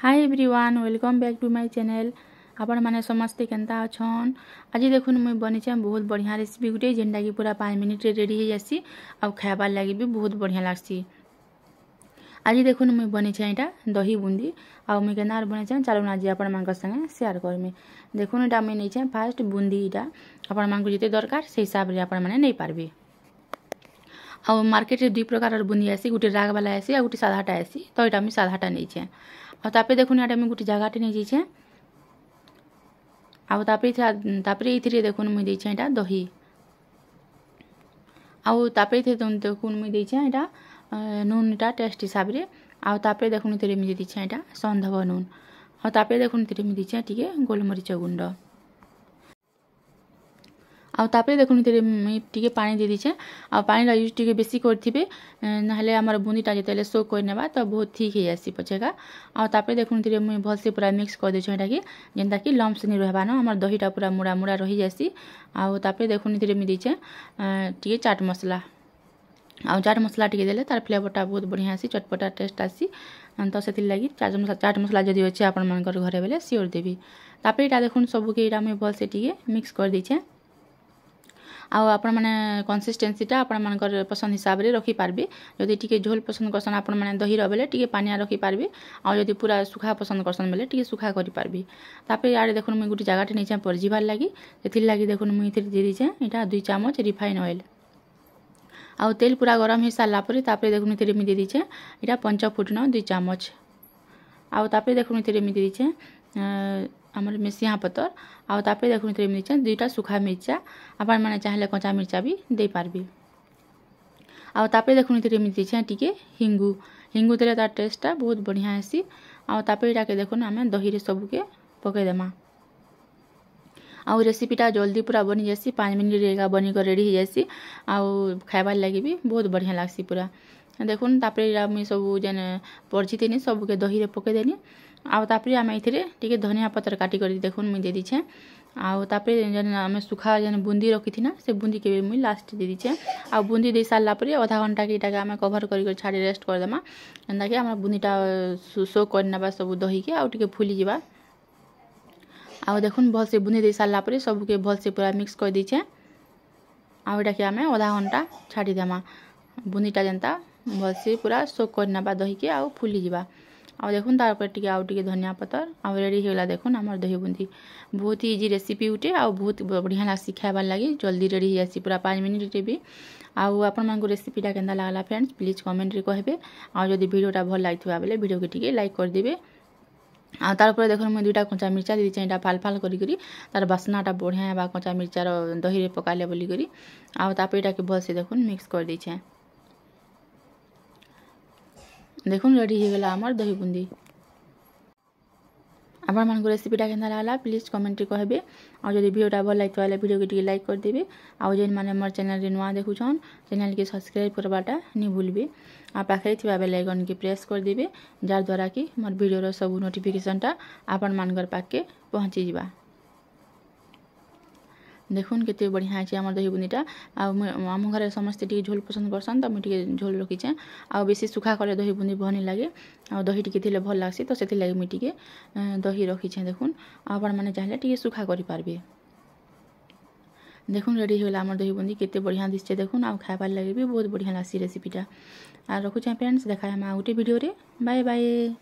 Hi everyone, welcome back to my channel. आपण माने समस्ते केनता अछन। आज देखुन मुई बनिचे बहुत बढ़िया रेसिपी गुटे जेनटा कि पूरा 5 मिनिट रे रेडी हो जासी आ खाबार लागि भी बहुत बढ़िया लागसी। आज देखुन मुई बनिचे एटा दही बूंदी आ मुई केनार बनिचे चलो आज आपण मानक संगे शेयर करमे। देखुन एटा मुई नैचे फास्ट बूंदी एटा आपण मानक जते दरकार से हिसाब रे आपण माने नै पारबे। आ मार्केट रे दुई प्रकार बुंदी आसी, गोटे राग वाला आसी आ गोटे साधाटा आसी। तो एटा मुई साधाटा नैचे आ तापे देखुन एटा मुई गोटे जगाटे नै जेछे आ तापरे इथिरे देखुन मुई देछे एटा दही आ तापरे इथिरे देखुन मुई देछे एटा नून एटा टेस्ट हिसाब रे आ तापरे देखुन इथिरे मुई देछे एटा संधव नून आ तापरे देखुन इथिरे मुई देछे टिके गोलमरीच गुंड आ तापरे देखुन इथिरे मुई टिके पानी दे दिछे आ पानी ला यूज टिके बेसी करथिबे नहले हमर बुंदीटा जेतेले सोक कर नेबा तो बहुत ठीक हे आसी पछेका। आ तापरे देखुन इथिरे मुई भलसे पूरा मिक्स कर देछे एटा कि जेंता कि लम्स नि रहबा न हमर दहीटा पूरा मुड़ा मुड़ा रही जासी। आ तापरे देखुन इथिरे मुई दिछे टिके चाट मसला आ चाट मसला टिके देले तार फ्लेवरटा बहुत बढ़िया आसी, चटपटा टेस्ट आसी। तो से लगी चाट मसला जदि अच्छे आपण मानकर घरे बेले सियोर देबी। तापरे एटा देखुन सबके एटा मुई भलसे टिके मिक्स कर देछे आउ आपण माने कंसिस्टेंसीटा आपण मानकर पसंद हिसाब रे रखी पारबे। जदि टिके झोल पसंद करसन आपण माने दही रो बेले टिके पानिया रखी पारबे आ जदि पूरा सुखा पसंद करसन बेले टिके सुखा करि पारबे। तापरे यारे देखुन मुई गुटी जगाटे नैचे परजिबार लागि एथिर लागि देखुन मुई इथिर दे दिछे एटा 2 चामच रिफाइन ऑयल आ तेल पूरा गरम हे साला परे तापरे देखुन इथिर मुई दे दिछे एटा पंच फुटन 2 चामच आ तापरे देखुन इथिर मुई दे दिछे हमर मेसिया पतर आ तापरे देखुन इथिर मुई दिछे 2टा सुखा मिर्चा आपण माने चाहले कच्चा मिर्चा भी दे पारबे। आ तापरे देखुन इथिर मुई दिछे टिके हिंगू देले तार टेस्टटा बहुत बढ़िया आसी। आ तापरे एटा के देखुन आमे दही रे सबके पके देमा आ रेसिपीटा जल्दी पूरा बनी जासी, 5 मिनिट रे बनी कर रेडी हो जासी आ खाइबार लागि भी बहुत बढ़िया लागसी पूरा। देखुन तापरे मुई सब जेन परजी देनी सबके दही रे पके देनी आ तापरे आमे इथिरे टिके धनिया पत्र काटी कर देखुन मुई दे दिछे आ तापरे जेन आमे सुखा जेन बूंदी रखिथिना से बूंदी के मुई लास्ट दे दिछे आ बूंदी दे साला परे आधा घंटा के एटा आमे कवर करी छाड़ी रेस्ट कर देमा एंदा कि हमर बूंदीटा सो कर नेबा सब दही के आ टिके फुली जिबा। आ देखुन भल से बूंदी दे साला परे सबके भल से पूरा मिक्स कर दिछे आ एटा के आमे आधा घंटा छाड़ी देमा बूंदीटा जेंता भल से पूरा सोक कर नेबा दही के आ फुली जिबा। आ देखुन तार पर टिके आउ टिके धनिया पतर आ रेडी होला। देखुन हमर दही बूंदी बहुत ही इजी रेसिपी उठे आ बहुत बढ़िया लागसी खाइबार लागि, जल्दी रेडी हो जासी पूरा 5 मिनिट रे भी। आ आपण मानक रेसिपीटा केनता लागला फ्रेंड्स प्लीज कमेंट रे कहबे आ जदि वीडियोटा भल लागिथबा बेले वीडियो के टिके लाइक कर देबे। आ तार पर देखुन मुई 2टा कच्चा मिर्चा दे दिछे एटा फाल फाल करी करी तार बासनाटा बढ़िया हेबा कच्चा मिर्चार दही रे पकाले बोली करी आ तापर एटा के भल से देखुन मिक्स कर दिछे। देखुन रेडी हो गला हमर दही बूंदी। आपण मानक रेसिपीटा केनता लागला प्लीज कमेंट रे कहबे आ जदि वीडियोटा भल लागिथबा बेले वीडियो के टिके लाइक कर देबे आ जेन माने हमर चैनल रे नुआ देखुछन चैनल के सब्सक्राइब करबाटा नि भूलबे आ पाखरे थिबा बेल आइकन के प्रेस कर देबे जार द्वारा कि मोर वीडियो रो सब नोटिफिकेशनटा आपण मानकर पाके पहुंची जिबा। देखुन केते बढ़िया है हमर दही बूंदीटा आ हम घरे समस्त टिके झोल पसंद करसन त टिके झोल रखिछे आ बेसी सुखा करे दही बूंदी भनी लागे आ दही टिके थिले भल लागसी तो सेति लागि टिके दही रखिछे। देखुन आपण माने चाहले टिके सुखा करि पारबे। देखुन रेडी होला हमर दही बूंदी केते बढ़िया दिसछे। देखुन आ खाइबार लागि भी बहुत बढ़िया लागसी रेसिपीटा। आ रखुछे फ्रेंड्स, देखाय हम आ गुटे वीडियो रे। Bye bye.